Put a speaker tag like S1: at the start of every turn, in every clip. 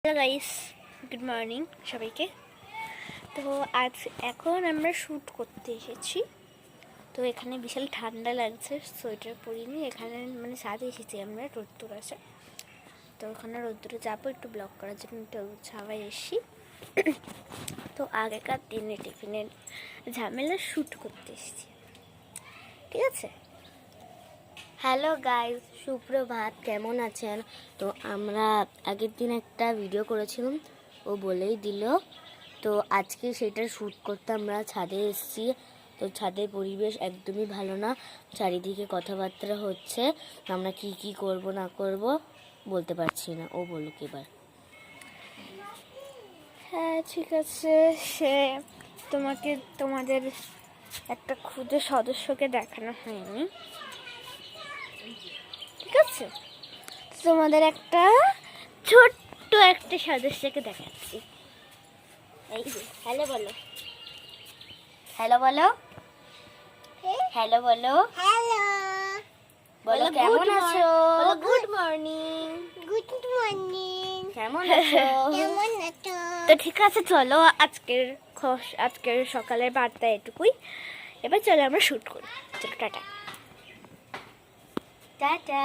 S1: Hello guys, good morning সবাইকে। তো আজ এখন আমরা শ্যুট করতে এসেছি। তো এখানে বিশাল ঠান্ডা লাগছে, সোয়েটার পরিনি। এখানে মানে ছাদে এসেছি আমরা, রোদ্দুর আছে। তো ওখানে রোদ্দুরে যাবো একটু ব্লগ করার জন্য, একটু ছাওয়ায় এসেছি। তো আগেকার দিনে টিফিনের ঝামেলা শ্যুট করতে এসেছি, ঠিক আছে।
S2: হ্যালো গাইস, সুপ্রভাত, কেমন আছেন? তো আমরা আগের দিন একটা ভিডিও করেছিলাম, ও বলেই দিল। তো আজকে সেটা শ্যুট করতে আমরা ছাদে এসেছি। তো ছাদের পরিবেশ একদমই ভালো না, চারিদিকে কথাবার্তা হচ্ছে। আমরা কি করব না করব বলতে পারছি না। ও বলুক এবার।
S1: হ্যাঁ ঠিক আছে, সে তোমাদের একটা ক্ষুদে সদস্যকে দেখানো হয়নি, ঠিক আছে। তোমাদের একটা ছোট্ট একটা সদস্যকে দেখাচ্ছি। এই যে, হ্যালো বলো,
S2: হ্যালো বলো, হ্যালো বলো,
S1: হ্যালো
S2: বলো কেমন আছো?
S1: গুড মর্নিং, গুড মর্নিং,
S2: কেমন আছো?
S1: কেমন আছো? তো ঠিক আছে, চলো আজকের সকালের বার্তা এটুকুই। এবার চলো আমরা শুট করি। চলো টাটা
S2: টাটা।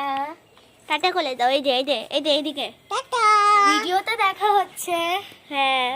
S1: টাটা করে দাও। এই যে এইদিকে টাটা।
S2: ভিডিওতে দেখা হচ্ছে।
S1: হ্যাঁ,